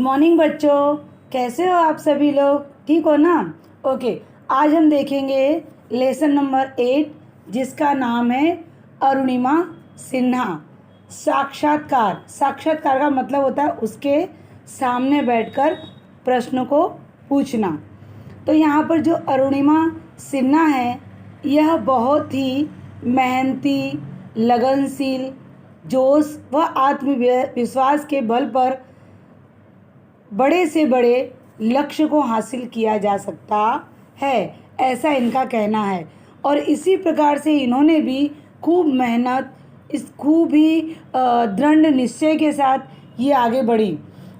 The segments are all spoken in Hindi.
मॉर्निंग बच्चों, कैसे हो आप सभी लोग? ठीक हो ना? ओके, आज हम देखेंगे लेसन नंबर 8 जिसका नाम है अरुणिमा सिन्हा। साक्षात्कार। साक्षात्कार का मतलब होता है उसके सामने बैठकर प्रश्नों को पूछना। तो यहाँ पर जो अरुणिमा सिन्हा है यह बहुत ही मेहनती, लगनशील, जोश व आत्मविश्वास के बल पर बड़े से बड़े लक्ष्य को हासिल किया जा सकता है, ऐसा इनका कहना है। और इसी प्रकार से इन्होंने भी खूब मेहनत, खूब ही दृढ़ निश्चय के साथ ये आगे बढ़ी।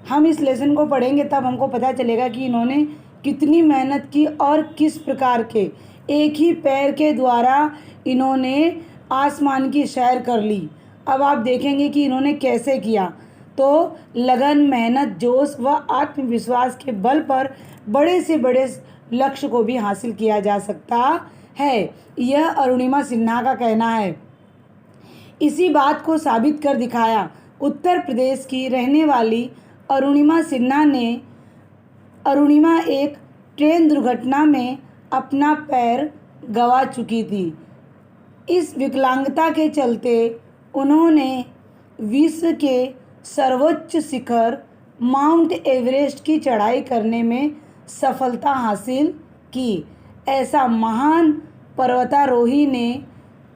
हम इस लेसन को पढ़ेंगे तब हमको पता चलेगा कि इन्होंने कितनी मेहनत की और किस प्रकार के एक ही पैर के द्वारा इन्होंने आसमान की सैर कर ली। अब आप देखेंगे कि इन्होंने कैसे किया। तो लगन, मेहनत, जोश व आत्मविश्वास के बल पर बड़े से बड़े लक्ष्य को भी हासिल किया जा सकता है, यह अरुणिमा सिन्हा का कहना है। इसी बात को साबित कर दिखाया। उत्तर प्रदेश की रहने वाली अरुणिमा सिन्हा ने एक ट्रेन दुर्घटना में अपना पैर गंवा चुकी थी। इस विकलांगता के चलते उन्होंने विश्व के सर्वोच्च शिखर माउंट एवरेस्ट की चढ़ाई करने में सफलता हासिल की। ऐसा महान पर्वतारोही ने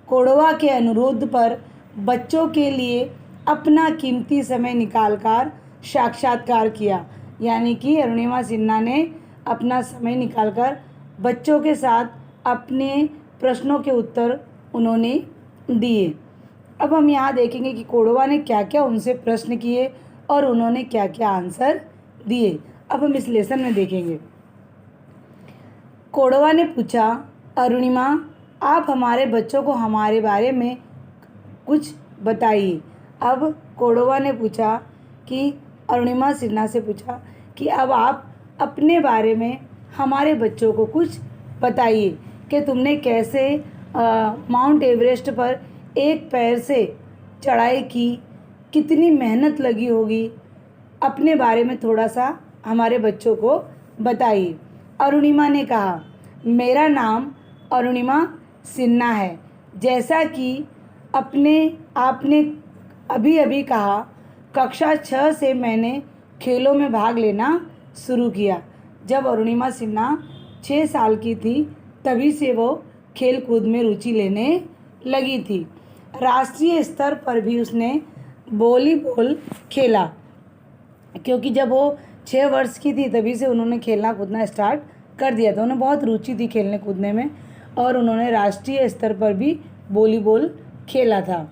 कोडवा के अनुरोध पर बच्चों के लिए अपना कीमती समय निकालकर साक्षात्कार किया। यानी कि अरुणिमा सिन्हा ने अपना समय निकालकर बच्चों के साथ अपने प्रश्नों के उत्तर उन्होंने दिए। अब हम यहाँ देखेंगे कि कोडवा ने क्या क्या उनसे प्रश्न किए और उन्होंने क्या क्या आंसर दिए। अब हम इस लेसन में देखेंगे। कोडवा ने पूछा, अरुणिमा, आप हमारे बच्चों को हमारे बारे में कुछ बताइए। अब कोडवा ने पूछा कि अरुणिमा सिन्हा से पूछा कि अब आप अपने बारे में हमारे बच्चों को कुछ बताइए कि तुमने कैसे माउंट एवरेस्ट पर एक पैर से चढ़ाई की, कितनी मेहनत लगी होगी, अपने बारे में थोड़ा सा हमारे बच्चों को बताइए। अरुणिमा ने कहा, मेरा नाम अरुणिमा सिन्हा है। जैसा कि आपने अभी अभी कहा, कक्षा 6 से मैंने खेलों में भाग लेना शुरू किया। जब अरुणिमा सिन्हा 6 साल की थी तभी से वो खेल कूद में रुचि लेने लगी थी। राष्ट्रीय स्तर पर भी उसने वॉलीबॉल खेला, क्योंकि जब वो 6 वर्ष की थी तभी से उन्होंने खेलना कूदना स्टार्ट कर दिया था। उन्हें बहुत रुचि थी खेलने कूदने में और उन्होंने राष्ट्रीय स्तर पर भी वॉलीबॉल खेला था।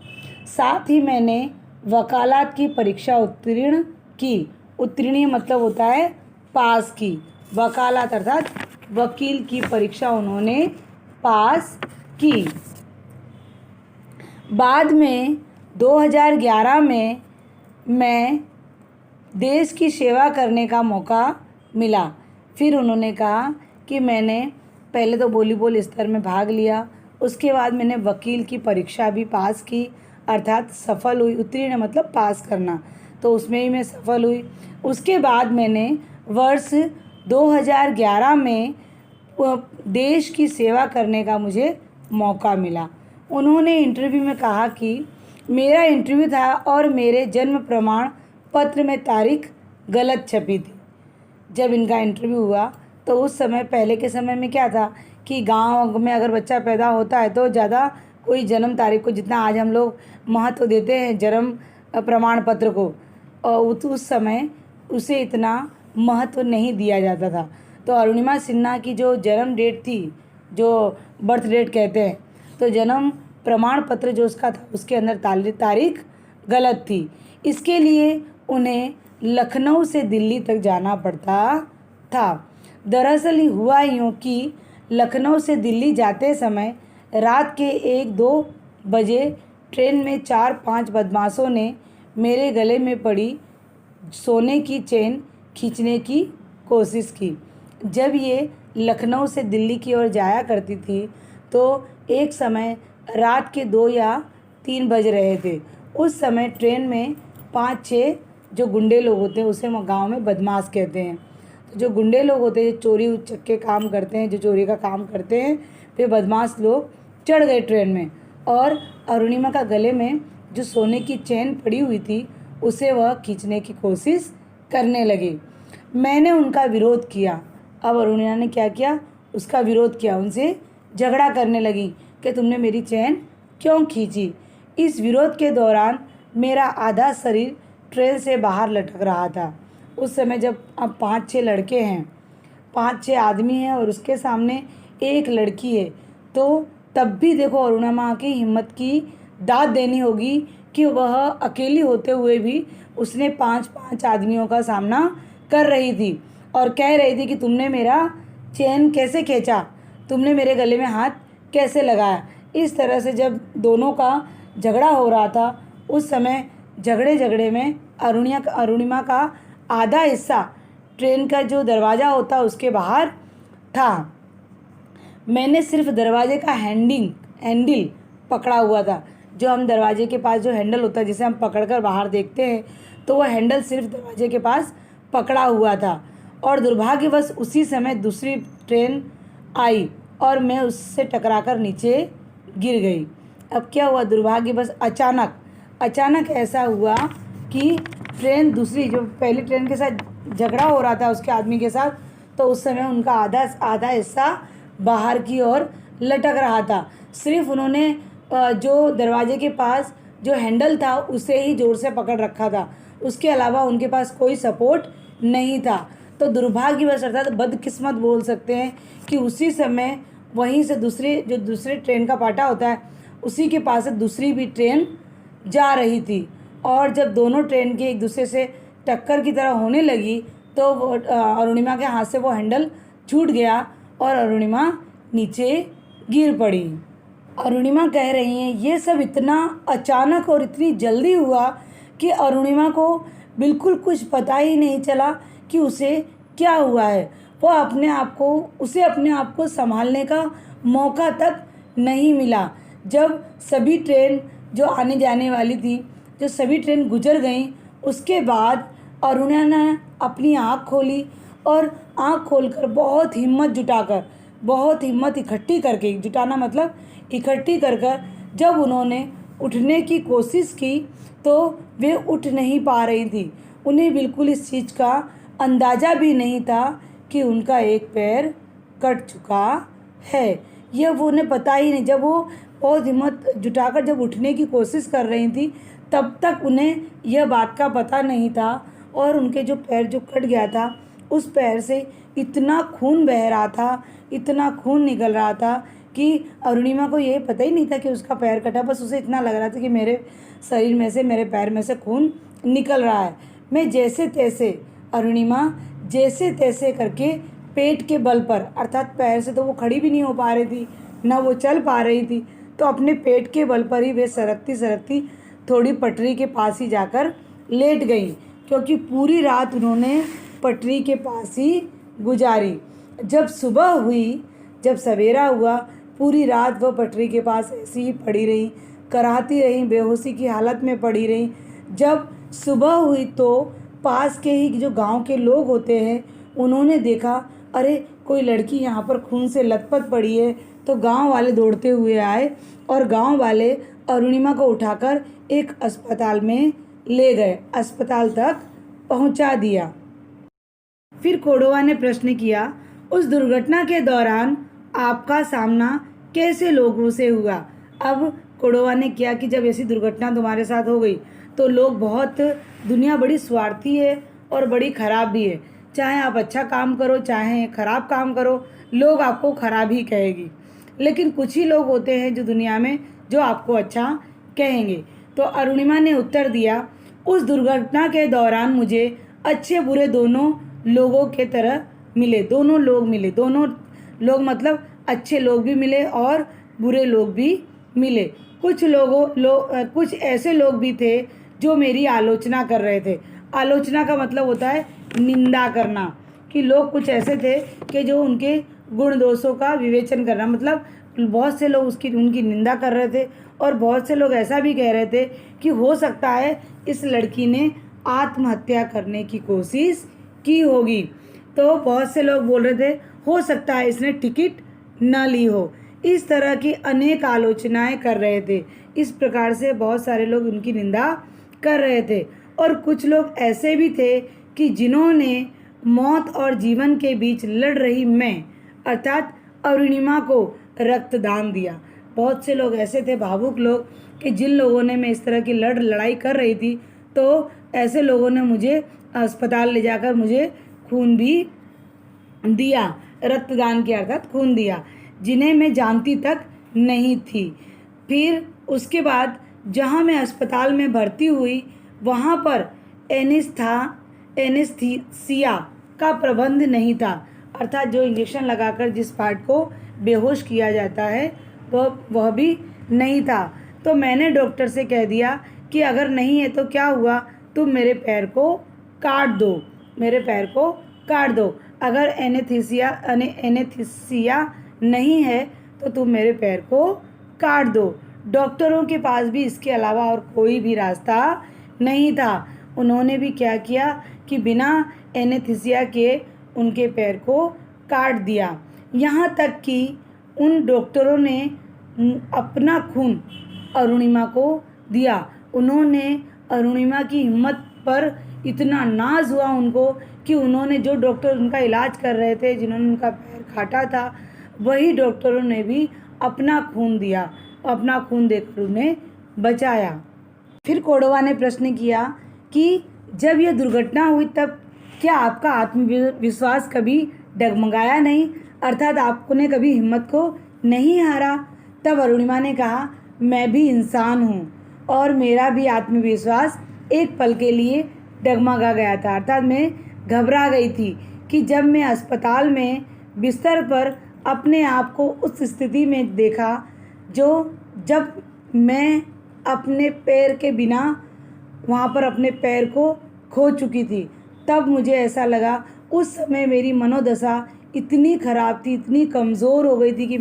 साथ ही मैंने वकालत की परीक्षा उत्तीर्ण की। उत्तीर्ण मतलब होता है पास की। वकालत अर्थात वकील की परीक्षा उन्होंने पास की। बाद में 2011 में मैं देश की सेवा करने का मौका मिला। फिर उन्होंने कहा कि मैंने पहले तो वॉलीबॉल स्तर में भाग लिया, उसके बाद मैंने वकील की परीक्षा भी पास की, अर्थात सफल हुई। उत्तीर्ण मतलब पास करना, तो उसमें ही मैं सफल हुई। उसके बाद मैंने वर्ष 2011 में देश की सेवा करने का मुझे मौका मिला। उन्होंने इंटरव्यू में कहा कि मेरा इंटरव्यू था और मेरे जन्म प्रमाण पत्र में तारीख गलत छपी थी। जब इनका इंटरव्यू हुआ तो उस समय, पहले के समय में क्या था कि गांव में अगर बच्चा पैदा होता है तो ज़्यादा कोई जन्म तारीख को, जितना आज हम लोग महत्व देते हैं जन्म प्रमाण पत्र को, और उस समय उसे इतना महत्व नहीं दिया जाता था। तो अरुणिमा सिन्हा की जो जन्म डेट थी, जो बर्थ डेट कहते हैं, तो जन्म प्रमाण पत्र जो उसका था उसके अंदर तारीख गलत थी। इसके लिए उन्हें लखनऊ से दिल्ली तक जाना पड़ता था। दरअसल हुआ यूँ कि लखनऊ से दिल्ली जाते समय रात के 1-2 बजे ट्रेन में 4-5 बदमाशों ने मेरे गले में पड़ी सोने की चेन खींचने की कोशिश की। जब ये लखनऊ से दिल्ली की ओर जाया करती थी तो एक समय रात के 2 या 3 बज रहे थे। उस समय ट्रेन में 5-6 जो गुंडे लोग होते हैं उसे हम गाँव में बदमाश कहते हैं। तो जो गुंडे लोग होते हैं, जो चोरी उचक्के काम करते हैं, जो चोरी का काम करते हैं, वे बदमाश लोग चढ़ गए ट्रेन में और अरुणिमा का गले में जो सोने की चेन पड़ी हुई थी उसे वह खींचने की कोशिश करने लगी। मैंने उनका विरोध किया। अब अरुणिमा ने क्या किया, उसका विरोध किया, उनसे झगड़ा करने लगी कि तुमने मेरी चेन क्यों खींची। इस विरोध के दौरान मेरा आधा शरीर ट्रेन से बाहर लटक रहा था। उस समय जब अब 5-6 लड़के हैं, 5-6 आदमी हैं और उसके सामने एक लड़की है, तो तब भी देखो अरुणिमा की हिम्मत की दाद देनी होगी कि वह अकेली होते हुए भी उसने 5-5 आदमियों का सामना कर रही थी और कह रही थी कि तुमने मेरा चेन कैसे खींचा, तुमने मेरे गले में हाथ कैसे लगाया। इस तरह से जब दोनों का झगड़ा हो रहा था उस समय झगड़े में अरुणिमा का आधा हिस्सा ट्रेन का जो दरवाज़ा होता उसके बाहर था। मैंने सिर्फ दरवाजे का हैंडल पकड़ा हुआ था। जो हम दरवाजे के पास जो हैंडल होता है जिसे हम पकड़कर बाहर देखते हैं, तो वह हैंडल सिर्फ दरवाजे के पास पकड़ा हुआ था। और दुर्भाग्यवश उसी समय दूसरी ट्रेन आई और मैं उससे टकराकर नीचे गिर गई। अब क्या हुआ, दुर्भाग्यवश अचानक ऐसा हुआ कि ट्रेन दूसरी जो पहली ट्रेन के साथ झगड़ा हो रहा था उसके आदमी के साथ, तो उस समय उनका आधा हिस्सा बाहर की ओर लटक रहा था। सिर्फ उन्होंने जो दरवाजे के पास जो हैंडल था उसे ही ज़ोर से पकड़ रखा था, उसके अलावा उनके पास कोई सपोर्ट नहीं था। तो दुर्भाग्यवश अर्थात बदकिस्मत बोल सकते हैं कि उसी समय वहीं से दूसरे ट्रेन का पाटा होता है उसी के पास से दूसरी भी ट्रेन जा रही थी और जब दोनों ट्रेन के एक दूसरे से टक्कर की तरह होने लगी तो अरुणिमा के हाथ से वो हैंडल छूट गया और अरुणिमा नीचे गिर पड़ी। अरुणिमा कह रही हैं ये सब इतना अचानक और इतनी जल्दी हुआ कि अरुणिमा को बिल्कुल कुछ पता ही नहीं चला कि उसे क्या हुआ है। उसे अपने आप को संभालने का मौका तक नहीं मिला। जब सभी ट्रेन जो आने जाने वाली थी, जो सभी ट्रेन गुजर गईं, उसके बाद अरुणिमा ने अपनी आँख खोली और आँख खोलकर बहुत हिम्मत इकट्ठी करके, जुटाना मतलब इकट्ठी कर जब उन्होंने उठने की कोशिश की तो वे उठ नहीं पा रही थी। उन्हें बिल्कुल इस चीज़ का अंदाज़ा भी नहीं था कि उनका एक पैर कट चुका है। यह वो उन्हें पता ही नहीं। जब वो बहुत हिम्मत जुटाकर जब उठने की कोशिश कर रही थी तब तक उन्हें यह बात का पता नहीं था और उनके जो पैर जो कट गया था उस पैर से इतना खून बह रहा था, इतना खून निकल रहा था कि अरुणिमा को ये पता ही नहीं था कि उसका पैर कटा। बस उसे इतना लग रहा था कि मेरे शरीर में से, मेरे पैर में से खून निकल रहा है। मैं अरुणिमा जैसे तैसे करके पेट के बल पर, अर्थात पैर से तो वो खड़ी भी नहीं हो पा रही थी, ना वो चल पा रही थी, तो अपने पेट के बल पर ही वे सरकती थोड़ी पटरी के पास ही जाकर लेट गई, क्योंकि पूरी रात उन्होंने पटरी के पास ही गुजारी। जब सवेरा हुआ, पूरी रात वह पटरी के पास ऐसी ही पड़ी रही, कराहती रही, बेहोशी की हालत में पड़ी रही। जब सुबह हुई तो पास के ही जो गांव के लोग होते हैं उन्होंने देखा, अरे कोई लड़की यहाँ पर खून से लथपथ पड़ी है। तो गांव वाले दौड़ते हुए आए और गांव वाले अरुणिमा को उठाकर एक अस्पताल में ले गए, अस्पताल तक पहुँचा दिया। फिर कोडोवा ने प्रश्न किया, उस दुर्घटना के दौरान आपका सामना कैसे लोगों से हुआ? अब कोडोवा ने किया कि जब ऐसी दुर्घटना तुम्हारे साथ हो गई तो लोग दुनिया बड़ी स्वार्थी है और बड़ी ख़राब भी है। चाहे आप अच्छा काम करो, चाहे ख़राब काम करो, लोग आपको ख़राब ही कहेगी। लेकिन कुछ ही लोग होते हैं जो दुनिया में जो आपको अच्छा कहेंगे। तो अरुणिमा ने उत्तर दिया, उस दुर्घटना के दौरान मुझे अच्छे बुरे दोनों लोगों के तरह मिले। दोनों लोग मतलब अच्छे लोग भी मिले और बुरे लोग भी मिले। कुछ ऐसे लोग भी थे जो मेरी आलोचना कर रहे थे। आलोचना का मतलब होता है निंदा करना, कि लोग कुछ ऐसे थे कि जो उनके गुण दोषों का विवेचन करना, मतलब बहुत से लोग उनकी निंदा कर रहे थे और बहुत से लोग ऐसा भी कह रहे थे कि हो सकता है इस लड़की ने आत्महत्या करने की कोशिश की होगी। तो बहुत से लोग बोल रहे थे हो सकता है इसने टिकट न ली हो। इस तरह की अनेक आलोचनाएं कर रहे थे। इस प्रकार से बहुत सारे लोग उनकी निंदा कर रहे थे। और कुछ लोग ऐसे भी थे कि जिन्होंने मौत और जीवन के बीच लड़ रही मैं अर्थात अरुणिमा को रक्तदान दिया। बहुत से लोग ऐसे थे भावुक लोग कि जिन लोगों ने मैं इस तरह की लड़ाई कर रही थी, तो ऐसे लोगों ने मुझे अस्पताल ले जाकर मुझे खून भी दिया, रक्तदान किया अर्थात खून दिया, जिन्हें मैं जानती तक नहीं थी। फिर उसके बाद जहाँ मैं अस्पताल में भर्ती हुई वहाँ पर एनेस्थीसिया का प्रबंध नहीं था, अर्थात जो इंजेक्शन लगाकर जिस पार्ट को बेहोश किया जाता है वह भी नहीं था। तो मैंने डॉक्टर से कह दिया कि अगर नहीं है तो क्या हुआ, तुम मेरे पैर को काट दो, मेरे पैर को काट दो। अगर एनेस्थीसिया नहीं है तो तुम मेरे पैर को काट दो। डॉक्टरों के पास भी इसके अलावा और कोई भी रास्ता नहीं था। उन्होंने भी क्या किया कि बिना एनेस्थीसिया के उनके पैर को काट दिया। यहाँ तक कि उन डॉक्टरों ने अपना खून अरुणिमा को दिया। उन्होंने अरुणिमा की हिम्मत पर इतना नाज हुआ उनको कि उन्होंने जो डॉक्टर उनका इलाज कर रहे थे, जिन्होंने उनका पैर काटा था, वही डॉक्टरों ने भी अपना खून दिया, अपना खून देकर उन्हें बचाया। फिर कोडवा ने प्रश्न किया कि जब यह दुर्घटना हुई तब क्या आपका आत्मविश्वास कभी डगमगाया नहीं, अर्थात आपने कभी हिम्मत को नहीं हारा? तब अरुणिमा ने कहा मैं भी इंसान हूँ और मेरा भी आत्मविश्वास एक पल के लिए डगमगा गया था, अर्थात मैं घबरा गई थी कि जब मैं अस्पताल में बिस्तर पर अपने आप को उस स्थिति में देखा जब मैं अपने पैर के बिना वहाँ पर अपने पैर को खो चुकी थी। तब मुझे ऐसा लगा, उस समय मेरी मनोदशा इतनी ख़राब थी, इतनी कमज़ोर हो गई थी कि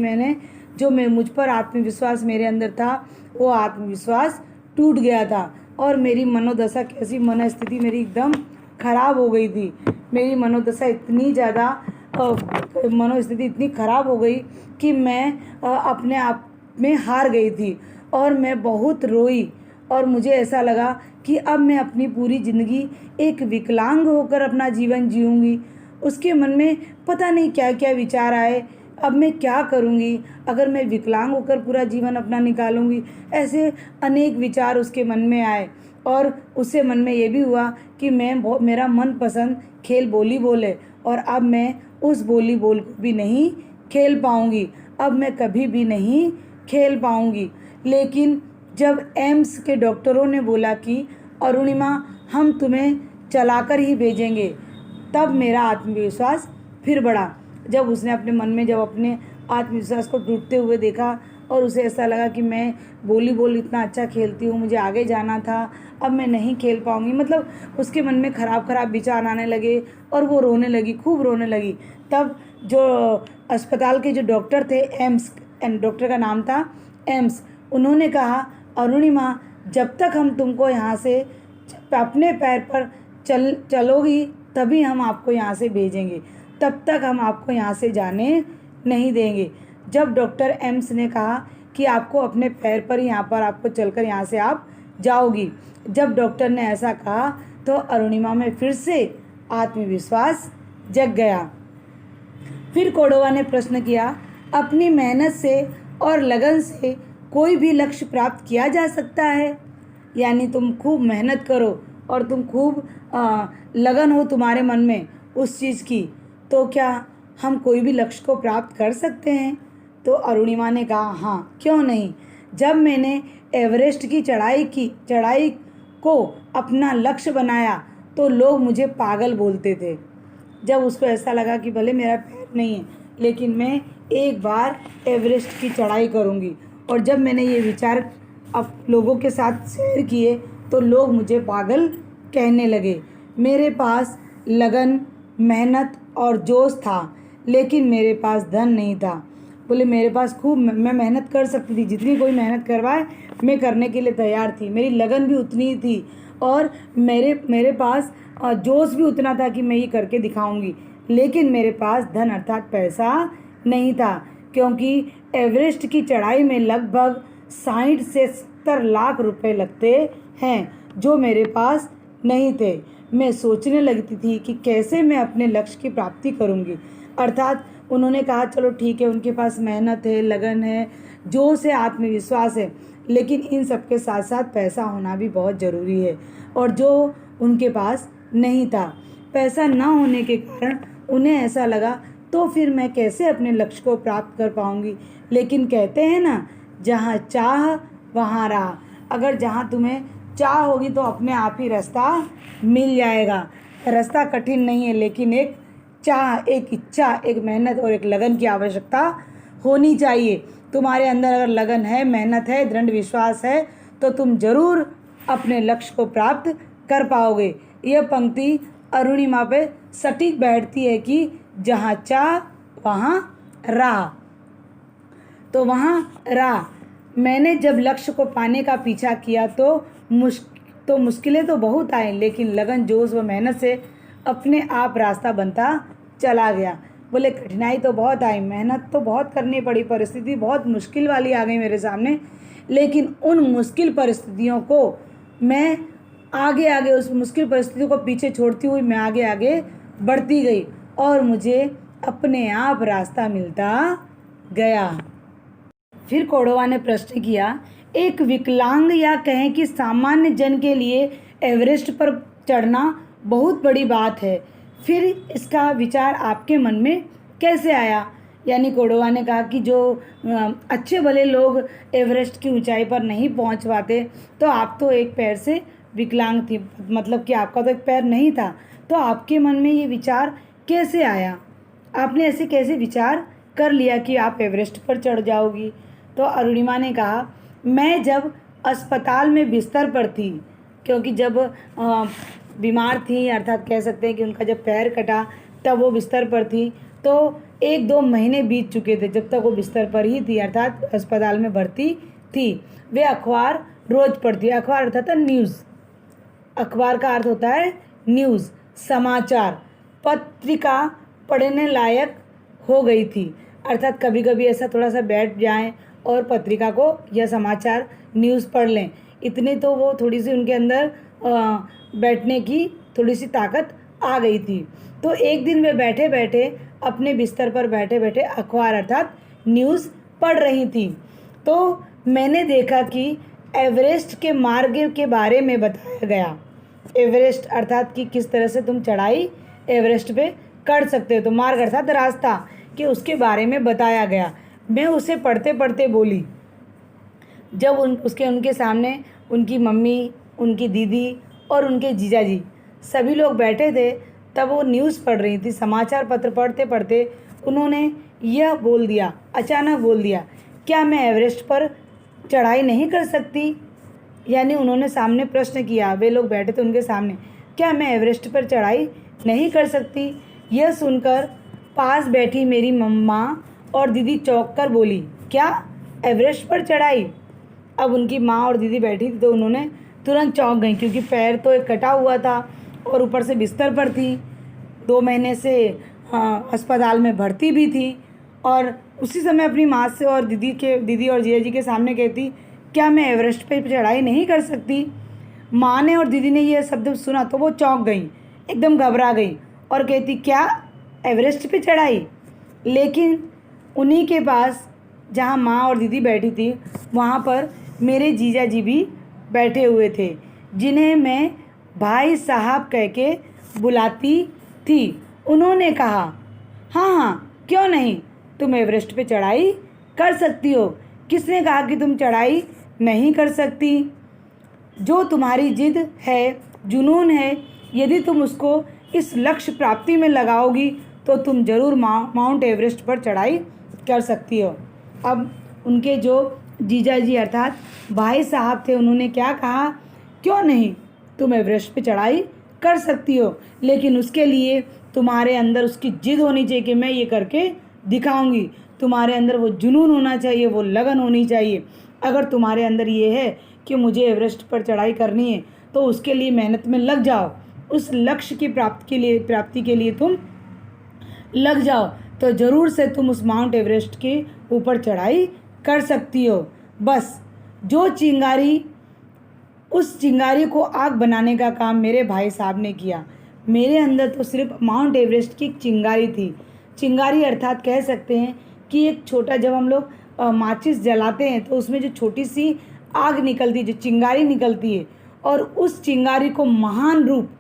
मुझ पर आत्मविश्वास मेरे अंदर था, वो आत्मविश्वास टूट गया था और मेरी मनोदशा कैसी मनस्थिति मेरी एकदम ख़राब हो गई थी। मेरी मनोदशा इतनी ज़्यादा मनोस्थिति इतनी ख़राब हो गई कि मैं अपने आप में हार गई थी और मैं बहुत रोई और मुझे ऐसा लगा कि अब मैं अपनी पूरी ज़िंदगी एक विकलांग होकर अपना जीवन जीऊँगी। उसके मन में पता नहीं क्या क्या विचार आए, अब मैं क्या करूँगी अगर मैं विकलांग होकर पूरा जीवन अपना निकालूँगी, ऐसे अनेक विचार उसके मन में आए। और उससे मन में ये भी हुआ कि मेरा मनपसंद खेल वॉलीबॉल है और अब मैं उस वॉलीबॉल को भी नहीं खेल पाऊँगी, अब मैं कभी भी नहीं खेल पाऊँगी। लेकिन जब एम्स के डॉक्टरों ने बोला कि अरुणिमा हम तुम्हें चलाकर ही भेजेंगे, तब मेरा आत्मविश्वास फिर बढ़ा। जब उसने अपने मन में अपने आत्मविश्वास को टूटते हुए देखा और उसे ऐसा लगा कि मैं वॉलीबॉल इतना अच्छा खेलती हूँ, मुझे आगे जाना था, अब मैं नहीं खेल पाऊँगी, मतलब उसके मन में ख़राब विचार आने लगे और वो रोने लगी, खूब रोने लगी। तब जो अस्पताल के जो डॉक्टर थे, एम्स डॉक्टर का नाम था एम्स, उन्होंने कहा अरुणिमा जब तक हम तुमको यहाँ से अपने पैर पर चलोगी तभी हम आपको यहाँ से भेजेंगे, तब तक हम आपको यहाँ से जाने नहीं देंगे। जब डॉक्टर एम्स ने कहा कि आपको अपने पैर पर यहाँ पर आपको चलकर यहाँ से आप जाओगी, जब डॉक्टर ने ऐसा कहा तो अरुणिमा में फिर से आत्मविश्वास जग गया। फिर कोडवा ने प्रश्न किया अपनी मेहनत से और लगन से कोई भी लक्ष्य प्राप्त किया जा सकता है? यानी तुम खूब मेहनत करो और तुम खूब लगन हो तुम्हारे मन में उस चीज़ की, तो क्या हम कोई भी लक्ष्य को प्राप्त कर सकते हैं? तो अरुणिमा ने कहा हाँ, क्यों नहीं। जब मैंने एवरेस्ट की चढ़ाई को अपना लक्ष्य बनाया तो लोग मुझे पागल बोलते थे। जब उसको ऐसा लगा कि भले मेरा पैर नहीं है लेकिन मैं एक बार एवरेस्ट की चढ़ाई करूँगी, और जब मैंने ये विचार अब लोगों के साथ शेयर किए तो लोग मुझे पागल कहने लगे। मेरे पास लगन, मेहनत और जोश था, लेकिन मेरे पास धन नहीं था। बोले मेरे पास खूब मैं मेहनत कर सकती थी, जितनी कोई मेहनत करवाए मैं करने के लिए तैयार थी, मेरी लगन भी उतनी ही थी और मेरे मेरे पास जोश भी उतना था कि मैं ये करके दिखाऊंगी, लेकिन मेरे पास धन अर्थात पैसा नहीं था, क्योंकि एवरेस्ट की चढ़ाई में लगभग 60 से 70 लाख रुपए लगते हैं, जो मेरे पास नहीं थे। मैं सोचने लगती थी कि कैसे मैं अपने लक्ष्य की प्राप्ति करूंगी। अर्थात उन्होंने कहा चलो ठीक है, उनके पास मेहनत है, लगन है, जोश है, आत्मविश्वास है, लेकिन इन सब के साथ साथ पैसा होना भी बहुत ज़रूरी है, और जो उनके पास नहीं था। पैसा ना होने के कारण उन्हें ऐसा लगा तो फिर मैं कैसे अपने लक्ष्य को प्राप्त कर पाऊंगी। लेकिन कहते हैं ना, जहाँ चाह वहाँ राह। अगर जहाँ तुम्हें चाह होगी तो अपने आप ही रास्ता मिल जाएगा। रास्ता कठिन नहीं है, लेकिन एक चाह, एक इच्छा, एक मेहनत और एक लगन की आवश्यकता होनी चाहिए। तुम्हारे अंदर अगर लगन है, मेहनत है, दृढ़ विश्वास है, तो तुम जरूर अपने लक्ष्य को प्राप्त कर पाओगे। यह पंक्ति अरुणिमा पे सटीक बैठती है कि जहाँ चाह वहाँ राह। तो वहाँ राह। मैंने जब लक्ष्य को पाने का पीछा किया तो मुश्किलें तो बहुत आई, लेकिन लगन, जोश व मेहनत से अपने आप रास्ता बनता चला गया। बोले कठिनाई तो बहुत आई, मेहनत तो बहुत करनी पड़ी, परिस्थिति बहुत मुश्किल वाली आ गई मेरे सामने, लेकिन उन मुश्किल परिस्थितियों को मैं आगे आगे, उस मुश्किल परिस्थितियों को पीछे छोड़ती हुई मैं आगे आगे बढ़ती गई और मुझे अपने आप रास्ता मिलता गया। फिर कोडोवा ने प्रश्न किया, एक विकलांग या कहें कि सामान्य जन के लिए एवरेस्ट पर चढ़ना बहुत बड़ी बात है, फिर इसका विचार आपके मन में कैसे आया? यानी कोडोवा ने कहा कि जो अच्छे भले लोग एवरेस्ट की ऊंचाई पर नहीं पहुंच पाते, तो आप तो एक पैर से विकलांग थी, मतलब कि आपका तो एक पैर नहीं था, तो आपके मन में ये विचार कैसे आया? आपने ऐसे कैसे विचार कर लिया कि आप एवरेस्ट पर चढ़ जाओगी? तो अरुणिमा ने कहा, मैं जब अस्पताल में बिस्तर पर थी, क्योंकि जब बीमार थी, अर्थात कह सकते हैं कि उनका जब पैर कटा तब वो बिस्तर पर थी, तो 1-2 महीने बीत चुके थे जब तक वो बिस्तर पर ही थी, अर्थात अस्पताल में भर्ती थी। वे अखबार रोज पढ़ती। अखबार अर्थात न्यूज़, अखबार का अर्थ होता है न्यूज़, समाचार, पत्रिका पढ़ने लायक हो गई थी। अर्थात कभी कभी ऐसा थोड़ा सा बैठ जाएं और पत्रिका को या समाचार न्यूज़ पढ़ लें, इतने तो वो थोड़ी सी उनके अंदर बैठने की थोड़ी सी ताकत आ गई थी। तो एक दिन वे बैठे बैठे अपने बिस्तर पर बैठे बैठे अखबार अर्थात न्यूज़ पढ़ रही थी, तो मैंने देखा कि एवरेस्ट के मार्ग के बारे में बताया गया। एवरेस्ट अर्थात कि किस तरह से तुम चढ़ाई एवरेस्ट पे कर सकते हो, तो मार्ग अर्थात रास्ता, कि उसके बारे में बताया गया। मैं उसे पढ़ते पढ़ते बोली। जब उनके सामने उनकी मम्मी, उनकी दीदी और उनके जीजा जी सभी लोग बैठे थे, तब वो न्यूज़ पढ़ रही थी। समाचार पत्र पढ़ते पढ़ते उन्होंने यह बोल दिया, अचानक बोल दिया, क्या मैं एवरेस्ट पर चढ़ाई नहीं कर सकती? यानी उन्होंने सामने प्रश्न किया, वे लोग बैठे थे उनके सामने, क्या मैं एवरेस्ट पर चढ़ाई नहीं कर सकती? यह सुनकर पास बैठी मेरी मम्मा और दीदी चौंक कर बोली, क्या एवरेस्ट पर चढ़ाई? अब उनकी माँ और दीदी बैठी थी तो उन्होंने तुरंत चौंक गई, क्योंकि पैर तो एक कटा हुआ था और ऊपर से बिस्तर पर थी, 2 महीने से अस्पताल में भर्ती भी थी, और उसी समय अपनी माँ से और दीदी और जीजा जी के सामने कहती, क्या मैं एवरेस्ट पर चढ़ाई नहीं कर सकती? माँ ने और दीदी ने यह शब्द सुना तो वो चौंक गई, एकदम घबरा गई और कहती, क्या एवरेस्ट पे चढ़ाई? लेकिन उन्हीं के पास जहाँ माँ और दीदी बैठी थी, वहाँ पर मेरे जीजा जी भी बैठे हुए थे, जिन्हें मैं भाई साहब कह के बुलाती थी। उन्होंने कहा, हाँ हाँ क्यों नहीं, तुम एवरेस्ट पे चढ़ाई कर सकती हो। किसने कहा कि तुम चढ़ाई नहीं कर सकती? जो तुम्हारी जिद है, जुनून है, यदि तुम उसको इस लक्ष्य प्राप्ति में लगाओगी तो तुम ज़रूर माउंट एवरेस्ट पर चढ़ाई कर सकती हो। अब उनके जो जीजा जी अर्थात भाई साहब थे, उन्होंने क्या कहा, क्यों नहीं, तुम एवरेस्ट पे चढ़ाई कर सकती हो, लेकिन उसके लिए तुम्हारे अंदर उसकी जिद होनी चाहिए कि मैं ये करके दिखाऊंगी। तुम्हारे अंदर वो जुनून होना चाहिए, वो लगन होनी चाहिए। अगर तुम्हारे अंदर ये है कि मुझे एवरेस्ट पर चढ़ाई करनी है, तो उसके लिए मेहनत में लग जाओ, उस लक्ष्य की प्राप्ति के लिए तुम लग जाओ, तो ज़रूर से तुम उस माउंट एवरेस्ट के ऊपर चढ़ाई कर सकती हो। बस जो चिंगारी, उस चिंगारी को आग बनाने का काम मेरे भाई साहब ने किया। मेरे अंदर तो सिर्फ माउंट एवरेस्ट की चिंगारी थी। चिंगारी अर्थात कह सकते हैं कि एक छोटा, जब हम लोग माचिस जलाते हैं तो उसमें जो छोटी सी आग निकलती है, जो चिंगारी निकलती है, और उस चिंगारी को महान रूप,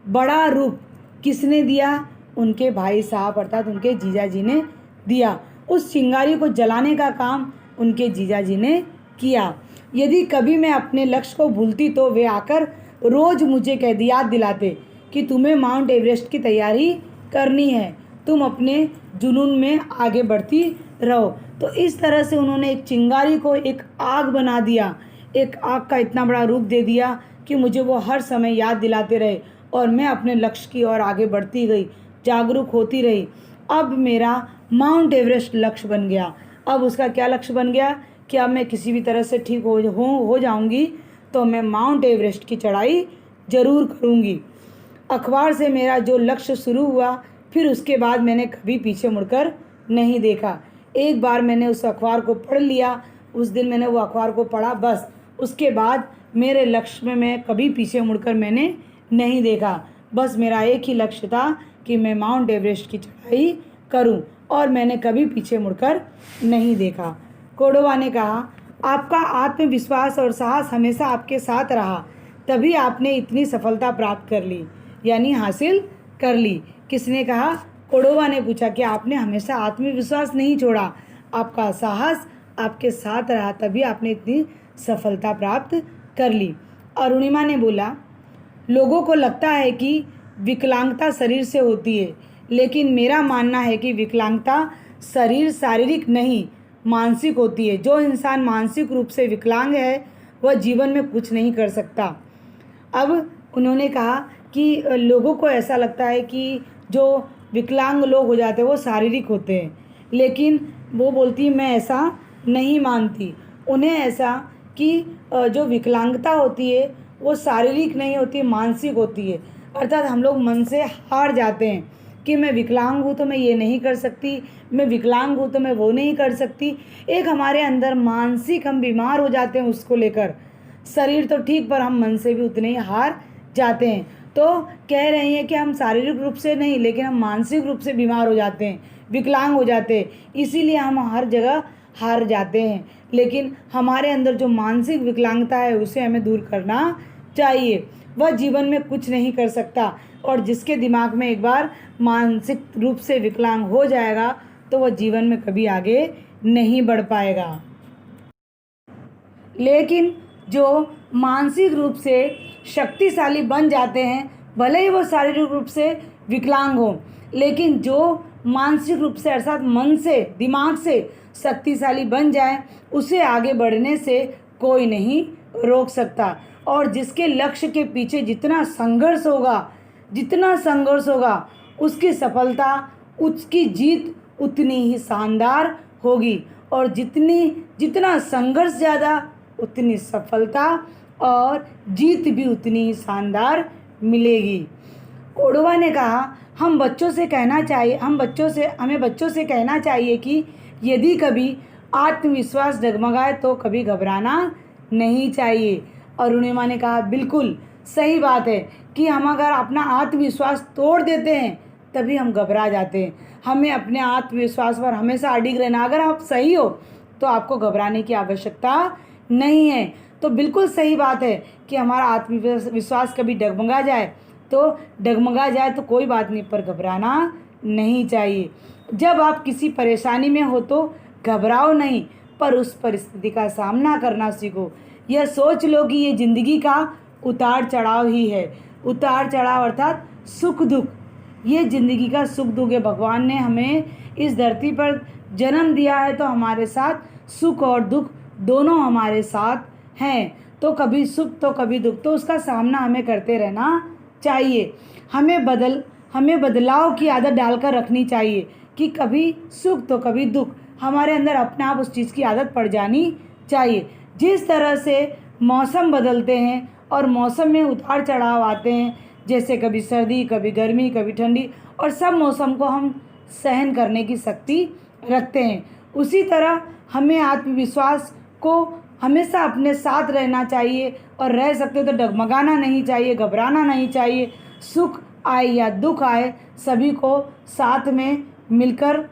बड़ा रूप किसने दिया? उनके भाई साहब अर्थात उनके जीजा जी ने दिया। उस चिंगारी को जलाने का काम उनके जीजा जी ने किया। यदि कभी मैं अपने लक्ष्य को भूलती तो वे आकर रोज़ मुझे याद दिलाते कि तुम्हें माउंट एवरेस्ट की तैयारी करनी है, तुम अपने जुनून में आगे बढ़ती रहो। तो इस तरह से उन्होंने एक चिंगारी को एक आग बना दिया, एक आग का इतना बड़ा रूप दे दिया कि मुझे वो हर समय याद दिलाते रहे और मैं अपने लक्ष्य की ओर आगे बढ़ती गई, जागरूक होती रही। अब मेरा माउंट एवरेस्ट लक्ष्य बन गया। अब उसका क्या लक्ष्य बन गया कि अब मैं किसी भी तरह से ठीक हो जाऊंगी तो मैं माउंट एवरेस्ट की चढ़ाई ज़रूर करूंगी। अखबार से मेरा जो लक्ष्य शुरू हुआ, फिर उसके बाद मैंने कभी पीछे मुड़कर नहीं देखा। एक बार मैंने उस अखबार को पढ़ लिया, उस दिन मैंने वो अखबार को पढ़ा, बस उसके बाद मेरे लक्ष्य में मैं कभी पीछे मुड़कर मैंने नहीं देखा। बस मेरा एक ही लक्ष्य था कि मैं माउंट एवरेस्ट की चढ़ाई करूं, और मैंने कभी पीछे मुड़कर नहीं देखा। कोर्डोबा ने कहा, आपका आत्मविश्वास और साहस हमेशा आपके साथ रहा, तभी आपने इतनी सफलता प्राप्त कर ली, यानी हासिल कर ली। किसने कहा? कोर्डोबा ने पूछा कि आपने हमेशा आत्मविश्वास नहीं छोड़ा, आपका साहस आपके साथ रहा, तभी आपने इतनी सफलता प्राप्त कर ली। अरुणिमा ने बोला, लोगों को लगता है कि विकलांगता शरीर से होती है, लेकिन मेरा मानना है कि विकलांगता शारीरिक नहीं, मानसिक होती है। जो इंसान मानसिक रूप से विकलांग है वह जीवन में कुछ नहीं कर सकता। अब उन्होंने कहा कि लोगों को ऐसा लगता है कि जो विकलांग लोग हो जाते हैं वो शारीरिक होते हैं, लेकिन वो बोलती मैं ऐसा नहीं मानती। उन्हें ऐसा कि जो विकलांगता होती है वो शारीरिक नहीं होती, मानसिक होती है। अर्थात हम लोग मन से हार जाते हैं कि मैं विकलांग हूँ तो मैं ये नहीं कर सकती, मैं विकलांग हूँ तो मैं वो नहीं कर सकती। एक हमारे अंदर मानसिक हम बीमार हो जाते हैं उसको लेकर। शरीर तो ठीक, पर हम मन से भी उतने ही हार जाते हैं। तो कह रही हैं कि हम शारीरिक रूप से नहीं, लेकिन हम मानसिक रूप से बीमार हो जाते हैं, विकलांग हो जाते हैं, इसीलिए हम हर जगह हार जाते हैं। लेकिन हमारे अंदर जो मानसिक विकलांगता है उसे हमें दूर करना चाहिए। वह जीवन में कुछ नहीं कर सकता, और जिसके दिमाग में एक बार मानसिक रूप से विकलांग हो जाएगा तो वह जीवन में कभी आगे नहीं बढ़ पाएगा। लेकिन जो मानसिक रूप से शक्तिशाली बन जाते हैं, भले ही वो शारीरिक रूप से विकलांग हो, लेकिन जो मानसिक रूप से अर्थात मन से, दिमाग से शक्तिशाली बन जाए, उसे आगे बढ़ने से कोई नहीं रोक सकता। और जिसके लक्ष्य के पीछे जितना संघर्ष होगा उसकी सफलता, उसकी जीत उतनी ही शानदार होगी। और जितना संघर्ष ज़्यादा, उतनी सफलता और जीत भी उतनी ही शानदार मिलेगी। कोर्डोबा ने कहा, हमें बच्चों से कहना चाहिए कि यदि कभी आत्मविश्वास डगमगाए तो कभी घबराना नहीं चाहिए। अरुणिमा ने कहा, बिल्कुल सही बात है कि हम अगर अपना आत्मविश्वास तोड़ देते हैं तभी हम घबरा जाते हैं। हमें अपने आत्मविश्वास पर हमेशा अडिग रहना। अगर आप सही हो तो आपको घबराने की आवश्यकता नहीं है। तो बिल्कुल सही बात है कि हमारा आत्मविश्वास कभी डगमगा जाए तो कोई बात नहीं, पर घबराना नहीं चाहिए। जब आप किसी परेशानी में हो तो घबराओ नहीं, पर उस परिस्थिति का सामना करना सीखो। यह सोच लो कि ये ज़िंदगी का उतार चढ़ाव ही है। उतार चढ़ाव अर्थात सुख दुख, ये ज़िंदगी का सुख दुख है। भगवान ने हमें इस धरती पर जन्म दिया है तो हमारे साथ सुख और दुख दोनों हमारे साथ हैं। तो कभी सुख तो कभी दुख, तो उसका सामना हमें करते रहना चाहिए। हमें बदलाव की आदत डालकर रखनी चाहिए कि कभी सुख तो कभी दुख, हमारे अंदर अपने आप उस चीज़ की आदत पड़ जानी चाहिए। जिस तरह से मौसम बदलते हैं और मौसम में उतार चढ़ाव आते हैं, जैसे कभी सर्दी, कभी गर्मी, कभी ठंडी, और सब मौसम को हम सहन करने की शक्ति रखते हैं। उसी तरह हमें आत्मविश्वास को हमेशा अपने साथ रहना चाहिए, और रह सकते तो डगमगाना नहीं चाहिए, घबराना नहीं चाहिए। सुख आए या दुख आए, सभी को साथ में मिलकर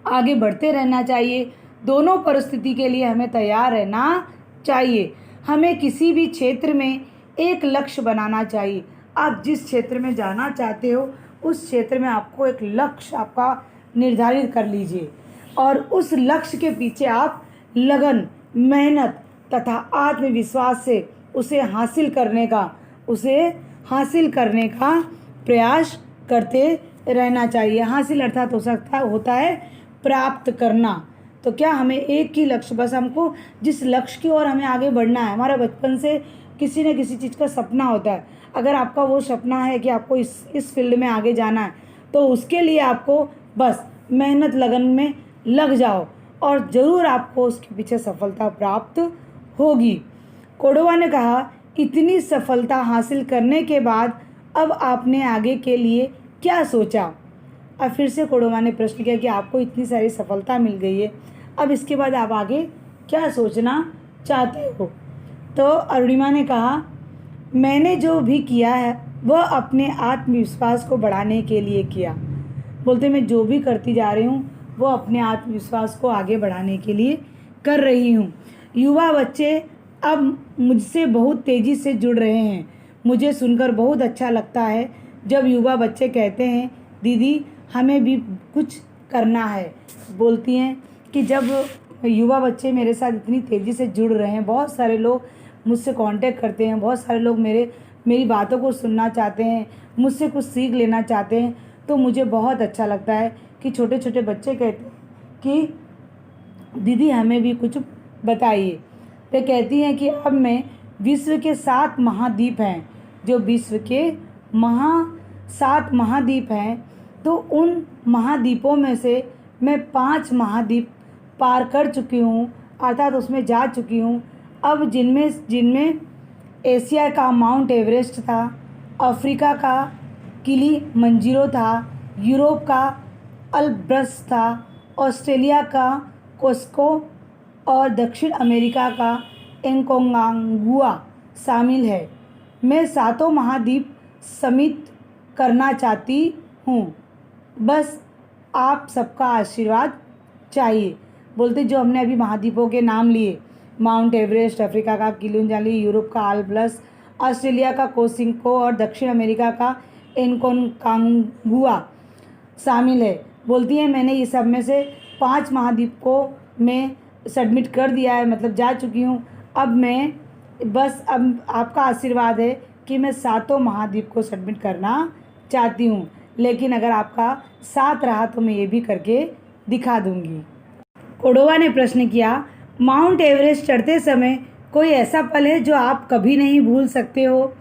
आगे बढ़ते रहना चाहिए। दोनों परिस्थिति के लिए हमें तैयार रहना चाहिए। हमें किसी भी क्षेत्र में एक लक्ष्य बनाना चाहिए। आप जिस क्षेत्र में जाना चाहते हो उस क्षेत्र में आपको एक लक्ष्य आपका निर्धारित कर लीजिए, और उस लक्ष्य के पीछे आप लगन, मेहनत तथा आत्मविश्वास से उसे हासिल करने का प्रयास करते रहना चाहिए। हासिल अर्थात होता है प्राप्त करना। तो क्या हमें एक ही लक्ष्य, बस हमको जिस लक्ष्य की ओर हमें आगे बढ़ना है। हमारा बचपन से किसी न किसी चीज़ का सपना होता है। अगर आपका वो सपना है कि आपको इस फील्ड में आगे जाना है, तो उसके लिए आपको बस मेहनत लगन में लग जाओ, और ज़रूर आपको उसके पीछे सफलता प्राप्त होगी। कोडोवा ने कहा, इतनी सफलता हासिल करने के बाद अब आपने आगे के लिए क्या सोचा? अब फिर से कोडोवा ने प्रश्न किया कि आपको इतनी सारी सफलता मिल गई है, अब इसके बाद आप आगे क्या सोचना चाहते हो? तो अरुणिमा ने कहा, मैंने जो भी किया है वह अपने आत्मविश्वास को बढ़ाने के लिए किया। बोलते मैं जो भी करती जा रही हूँ वो अपने आत्मविश्वास को आगे बढ़ाने के लिए कर रही हूँ। युवा बच्चे अब मुझसे बहुत तेज़ी से जुड़ रहे हैं। मुझे सुनकर बहुत अच्छा लगता है जब युवा बच्चे कहते हैं, दीदी हमें भी कुछ करना है। बोलती हैं कि जब युवा बच्चे मेरे साथ इतनी तेज़ी से जुड़ रहे हैं, बहुत सारे लोग मुझसे कांटेक्ट करते हैं, बहुत सारे लोग मेरी बातों को सुनना चाहते हैं, मुझसे कुछ सीख लेना चाहते हैं, तो मुझे बहुत अच्छा लगता है कि छोटे छोटे बच्चे कहते हैं कि दीदी हमें भी कुछ बताइए। वे कहती हैं कि अब मैं विश्व के 7 महाद्वीप हैं, जो विश्व के 7 महाद्वीप हैं, तो उन महाद्वीपों में से मैं 5 महाद्वीप पार कर चुकी हूँ, अर्थात उसमें जा चुकी हूँ। अब जिनमें एशिया का माउंट एवरेस्ट था, अफ्रीका का किलिमंजारो था, यूरोप का अल्ब्रस था, ऑस्ट्रेलिया का कोस्को और दक्षिण अमेरिका का एनकोंगुआ शामिल है। मैं 7 महाद्वीप समिट करना चाहती हूँ, बस आप सबका आशीर्वाद चाहिए। बोलते जो हमने अभी महाद्वीपों के नाम लिए, माउंट एवरेस्ट, अफ्रीका का किलिमंजारो, यूरोप का अल्ब्रस, ऑस्ट्रेलिया का कोस्को और दक्षिण अमेरिका का एनकोंगुआ शामिल है। बोलती हैं मैंने ये सब में से 5 महाद्वीप को मैं सबमिट कर दिया है, मतलब जा चुकी हूँ। अब आपका आशीर्वाद है कि मैं 7 महाद्वीप को सबमिट करना चाहती हूँ, लेकिन अगर आपका साथ रहा तो मैं ये भी करके दिखा दूँगी। कोडोवा ने प्रश्न किया, माउंट एवरेस्ट चढ़ते समय कोई ऐसा पल है जो आप कभी नहीं भूल सकते हो?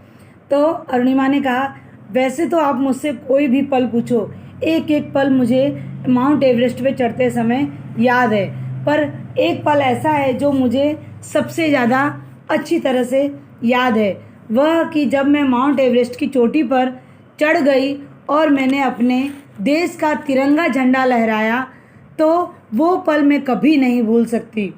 तो अरुणिमा ने कहा, वैसे तो आप मुझसे कोई भी पल पूछो, एक एक पल मुझे माउंट एवरेस्ट पे चढ़ते समय याद है, पर एक पल ऐसा है जो मुझे सबसे ज़्यादा अच्छी तरह से याद है। वह कि जब मैं माउंट एवरेस्ट की चोटी पर चढ़ गई और मैंने अपने देश का तिरंगा झंडा लहराया, तो वो पल मैं कभी नहीं भूल सकती।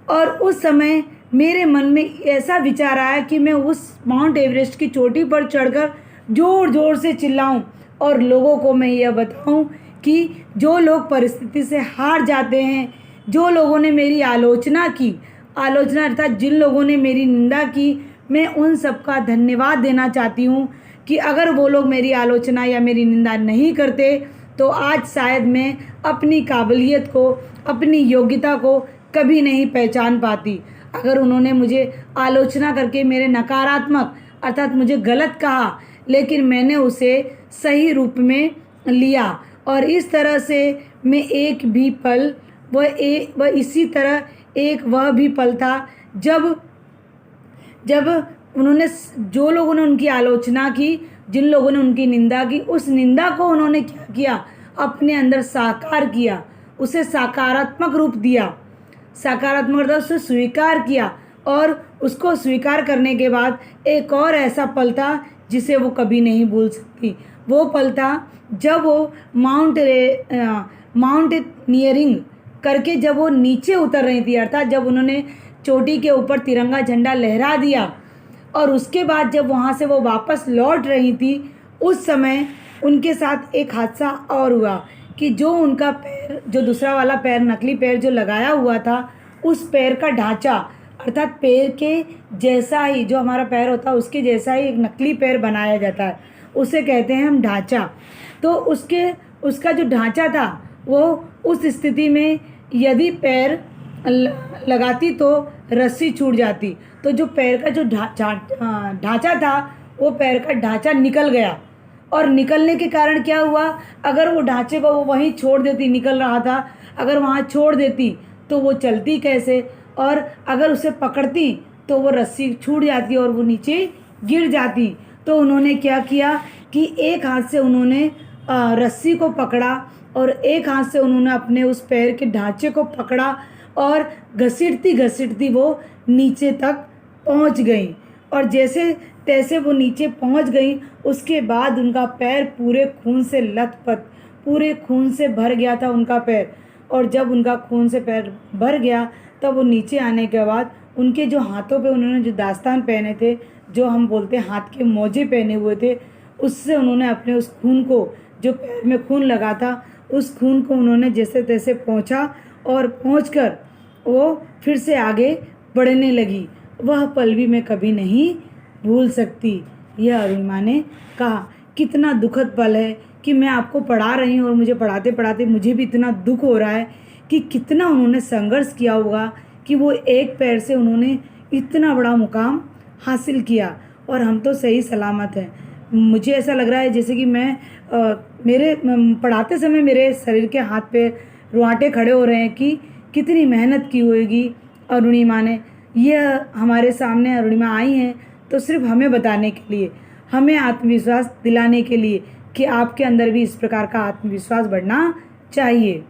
और उस समय मेरे मन में ऐसा विचार आया कि मैं उस माउंट एवरेस्ट की चोटी पर चढ़कर ज़ोर ज़ोर से चिल्लाऊं और लोगों को मैं यह बताऊं कि जो लोग परिस्थिति से हार जाते हैं, जो लोगों ने मेरी आलोचना अर्थात जिन लोगों ने मेरी निंदा की, मैं उन सबका धन्यवाद देना चाहती हूँ कि अगर वो लोग मेरी आलोचना या मेरी निंदा नहीं करते तो आज शायद मैं अपनी काबिलियत को, अपनी योग्यता को कभी नहीं पहचान पाती। अगर उन्होंने मुझे आलोचना करके मेरे नकारात्मक अर्थात मुझे गलत कहा, लेकिन मैंने उसे सही रूप में लिया, और इस तरह से मैं एक भी पल इसी तरह एक वह भी पल था जब जो लोगों ने उनकी आलोचना की, जिन लोगों ने उनकी निंदा की, उस निंदा को उन्होंने क्या किया, अपने अंदर साकार किया, उसे सकारात्मक रूप दिया, सकारात्मक रूप से स्वीकार किया और उसको स्वीकार करने के बाद एक और ऐसा पल था जिसे वो कभी नहीं भूल सकती। वो पल था जब वो माउंटेनियरिंग करके जब वो नीचे उतर रही थी, अर्थात जब उन्होंने चोटी के ऊपर तिरंगा झंडा लहरा दिया और उसके बाद जब वहाँ से वो वापस लौट रही थी, उस समय उनके साथ एक हादसा और हुआ कि जो उनका पैर, जो दूसरा वाला पैर, नकली पैर जो लगाया हुआ था, उस पैर का ढांचा, अर्थात पैर के जैसा ही, जो हमारा पैर होता है उसके जैसा ही एक नकली पैर बनाया जाता है, उसे कहते हैं हम ढांचा। तो उसका जो ढांचा था वो उस स्थिति में यदि पैर लगाती तो रस्सी छूट जाती, तो जो पैर का जो ढांचा था वो पैर का ढांचा निकल गया। और निकलने के कारण क्या हुआ, अगर वो ढांचे को वो वहीं छोड़ देती, निकल रहा था, अगर वहाँ छोड़ देती तो वो चलती कैसे, और अगर उसे पकड़ती तो वो रस्सी छूट जाती और वो नीचे गिर जाती। तो उन्होंने क्या किया कि एक हाथ से उन्होंने रस्सी को पकड़ा और एक हाथ से उन्होंने अपने उस पैर के ढांचे को पकड़ा और घसीटती घसीटती वो नीचे तक पहुंच गई। और जैसे तैसे वो नीचे पहुंच गई, उसके बाद उनका पैर पूरे खून से लथपथ, पूरे खून से भर गया था उनका पैर। और जब उनका खून से पैर भर गया तब वो नीचे आने के बाद उनके जो हाथों पे उन्होंने जो दास्तान पहने थे, जो हम बोलते हैं हाथ के मोजे पहने हुए थे, उससे उन्होंने अपने उस खून को, जो पैर में खून लगा था, उस खून को उन्होंने जैसे तैसे पहुंचा और पहुंचकर वो फिर से आगे बढ़ने लगी। वह पल भी मैं कभी नहीं भूल सकती। यह अरुणिमा ने कहा। कितना दुखद पल है कि मैं आपको पढ़ा रही हूँ और मुझे पढ़ाते पढ़ाते मुझे भी इतना दुख हो रहा है कि कितना उन्होंने संघर्ष किया होगा कि वो एक पैर से उन्होंने इतना बड़ा मुकाम हासिल किया और हम तो सही सलामत हैं। मुझे ऐसा लग रहा है जैसे कि मेरे पढ़ाते समय मेरे शरीर के हाथ पे रुआंटे खड़े हो रहे हैं कि कितनी मेहनत की होगी अरुणिमा ने। यह हमारे सामने अरुणिमा आई हैं तो सिर्फ हमें बताने के लिए, हमें आत्मविश्वास दिलाने के लिए कि आपके अंदर भी इस प्रकार का आत्मविश्वास बढ़ना चाहिए।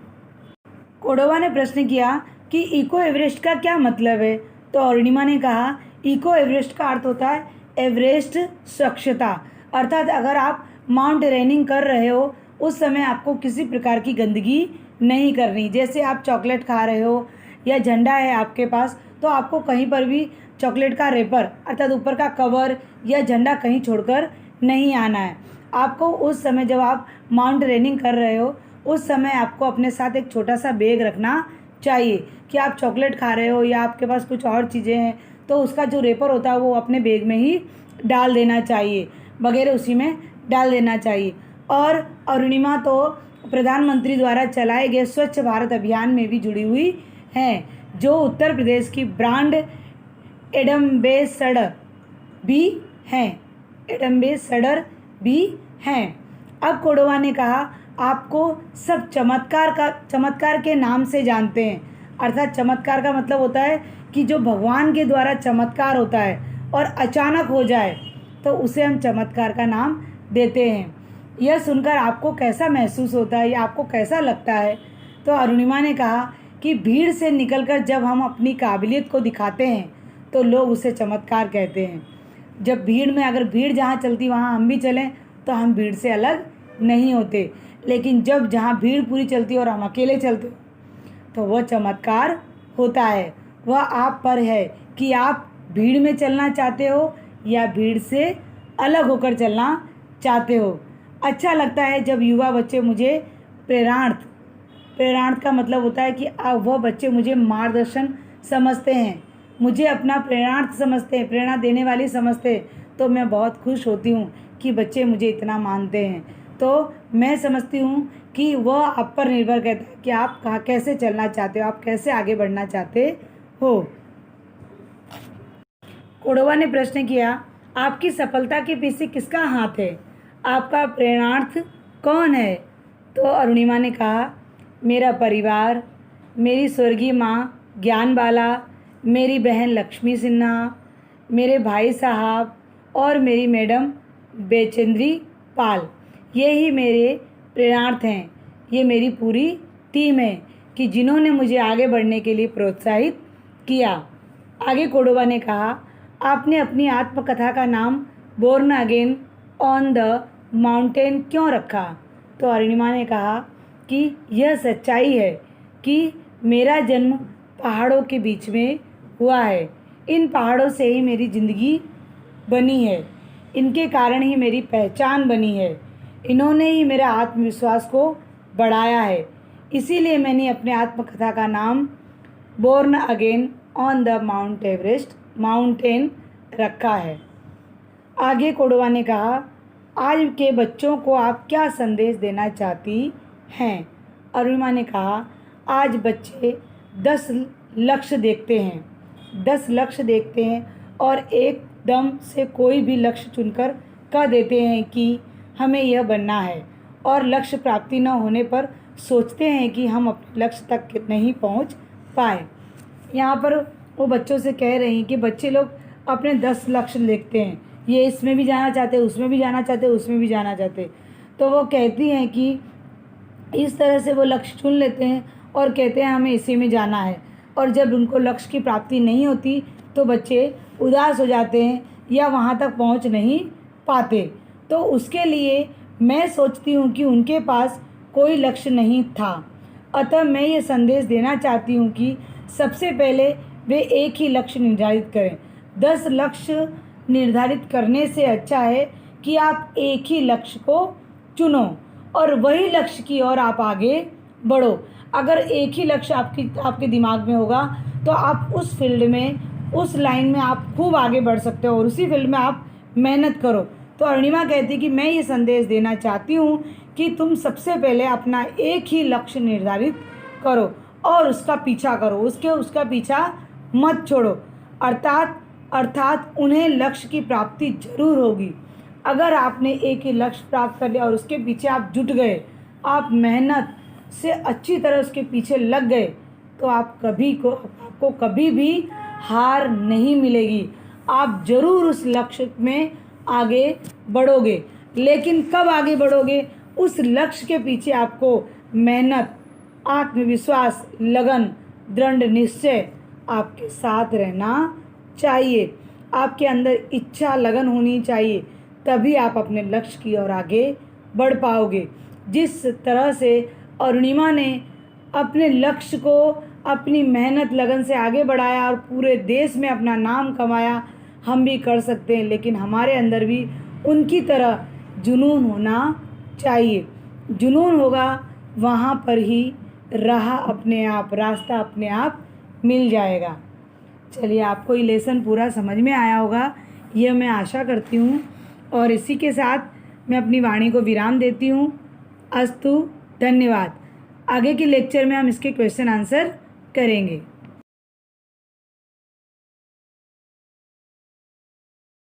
कोडोवा ने प्रश्न किया कि इको एवरेस्ट का क्या मतलब है, तो अरुणिमा ने कहा इको एवरेस्ट का अर्थ होता है एवरेस्ट स्वच्छता, अर्थात अगर आप माउंटेनियरिंग कर रहे हो उस समय आपको किसी प्रकार की गंदगी नहीं करनी। जैसे आप चॉकलेट खा रहे हो या झंडा है आपके पास, तो आपको कहीं पर भी चॉकलेट का रेपर अर्थात ऊपर का कवर या झंडा कहीं छोड़कर नहीं आना है। आपको उस समय जब आप माउंटेनियरिंग कर रहे हो उस समय आपको अपने साथ एक छोटा सा बैग रखना चाहिए कि आप चॉकलेट खा रहे हो या आपके पास कुछ और चीज़ें हैं तो उसका जो रेपर होता है वो अपने बैग में ही डाल देना चाहिए, वगैरह उसी में डाल देना चाहिए। और अरुणिमा तो प्रधानमंत्री द्वारा चलाए गए स्वच्छ भारत अभियान में भी जुड़ी हुई हैं, जो उत्तर प्रदेश की ब्रांड एम्बेसडर भी हैं, एम्बेसडर भी हैं। अब कोडोवा ने कहा आपको सब चमत्कार के नाम से जानते हैं, अर्थात चमत्कार का मतलब होता है कि जो भगवान के द्वारा चमत्कार होता है और अचानक हो जाए तो उसे हम चमत्कार का नाम देते हैं। यह सुनकर आपको कैसा महसूस होता है या आपको कैसा लगता है, तो अरुणिमा ने कहा कि भीड़ से निकलकर जब हम अपनी काबिलियत को दिखाते हैं तो लोग उसे चमत्कार कहते हैं। जब भीड़ में, अगर भीड़ जहाँ चलती वहाँ हम भी चलें तो हम भीड़ से अलग नहीं होते, लेकिन जब जहाँ भीड़ पूरी चलती और हम अकेले चलते तो वह चमत्कार होता है। वह आप पर है कि आप भीड़ में चलना चाहते हो या भीड़ से अलग होकर चलना चाहते हो। अच्छा लगता है जब युवा बच्चे मुझे प्रेरणार्थ का मतलब होता है कि वह बच्चे मुझे मार्गदर्शन समझते हैं, मुझे अपना प्रेरणार्थ समझते हैं, प्रेरणा देने वाली समझते हैं, तो मैं बहुत खुश होती हूँ कि बच्चे मुझे इतना मानते हैं। तो मैं समझती हूँ कि वह आप पर निर्भर करता है कि आप कहाँ कैसे चलना चाहते हो, आप कैसे आगे बढ़ना चाहते हो। कोडोवा ने प्रश्न किया आपकी सफलता के पीछे किसका हाथ है, आपका प्रेरणार्थ कौन है, तो अरुणिमा ने कहा मेरा परिवार, मेरी स्वर्गीय माँ ज्ञानबाला, मेरी बहन लक्ष्मी सिन्हा, मेरे भाई साहब और मेरी मैडम बेचेंद्री पाल, यही मेरे प्रेरणार्थ हैं। ये मेरी पूरी टीम है कि जिन्होंने मुझे आगे बढ़ने के लिए प्रोत्साहित किया। आगे कोडोवा ने कहा, आपने अपनी आत्मकथा का नाम born again on the mountain क्यों रखा? तो अरुणिमा ने कहा कि यह सच्चाई है कि मेरा जन्म पहाड़ों के बीच में हुआ है। इन पहाड़ों से ही मेरी ज़िंदगी बनी है, इनके कारण ही मेरी पहचान बनी है, इन्होंने ही मेरा आत्मविश्वास को बढ़ाया है। इसीलिए मैंने अपने आत्मकथा का नाम born again on the Mount Everest mountain रखा है। आगे कोडोवा ने कहा, आज के बच्चों को आप क्या संदेश देना चाहती हैं? अरुणिमा ने कहा, आज बच्चे 10 लक्ष्य देखते हैं, 10 लक्ष्य देखते हैं और एकदम से कोई भी लक्ष्य चुनकर कह देते हैं कि हमें यह बनना है, और लक्ष्य प्राप्ति न होने पर सोचते हैं कि हम अपने लक्ष्य तक नहीं पहुंच पाए। यहाँ पर वो बच्चों से कह रही हैं कि बच्चे लोग अपने 10 लक्ष्य देखते हैं, ये इसमें भी जाना चाहते, उसमें भी जाना चाहते, उसमें भी जाना चाहते। तो वो कहती हैं कि इस तरह से वो लक्ष्य चुन लेते हैं और कहते हैं हमें इसी में जाना है, और जब उनको लक्ष्य की प्राप्ति नहीं होती तो बच्चे उदास हो जाते हैं या वहाँ तक पहुँच नहीं पाते। तो उसके लिए मैं सोचती हूँ कि उनके पास कोई लक्ष्य नहीं था, अतः मैं ये संदेश देना चाहती हूँ कि सबसे पहले वे एक ही लक्ष्य निर्धारित करें। 10 लक्ष्य निर्धारित करने से अच्छा है कि आप एक ही लक्ष्य को चुनो और वही लक्ष्य की ओर आप आगे बढ़ो। अगर एक ही लक्ष्य आपके दिमाग में होगा तो आप उस फील्ड में, उस लाइन में आप खूब आगे बढ़ सकते हो और उसी फील्ड में आप मेहनत करो। तो अरुणिमा कहती कि मैं ये संदेश देना चाहती हूँ कि तुम सबसे पहले अपना एक ही लक्ष्य निर्धारित करो और उसका पीछा करो, उसका पीछा मत छोड़ो। अर्थात उन्हें लक्ष्य की प्राप्ति जरूर होगी। अगर आपने एक ही लक्ष्य प्राप्त कर लिया और उसके पीछे आप जुट गए, आप मेहनत से अच्छी तरह उसके पीछे लग गए, तो आपको कभी भी हार नहीं मिलेगी। आप ज़रूर उस लक्ष्य में आगे बढ़ोगे। लेकिन कब आगे बढ़ोगे? उस लक्ष्य के पीछे आपको मेहनत, आत्मविश्वास, लगन, दृढ़ निश्चय आपके साथ रहना चाहिए। आपके अंदर इच्छा, लगन होनी चाहिए, तभी आप अपने लक्ष्य की ओर आगे बढ़ पाओगे। जिस तरह से अरुणिमा ने अपने लक्ष्य को अपनी मेहनत, लगन से आगे बढ़ाया और पूरे देश में अपना नाम कमाया, हम भी कर सकते हैं। लेकिन हमारे अंदर भी उनकी तरह जुनून होना चाहिए। जुनून होगा, वहाँ पर ही रास्ता अपने आप मिल जाएगा। चलिए, आपको ये लेसन पूरा समझ में आया होगा, यह मैं आशा करती हूँ। और इसी के साथ मैं अपनी वाणी को विराम देती हूँ। अस्तु, धन्यवाद। आगे के लेक्चर में हम इसके क्वेश्चन आंसर करेंगे।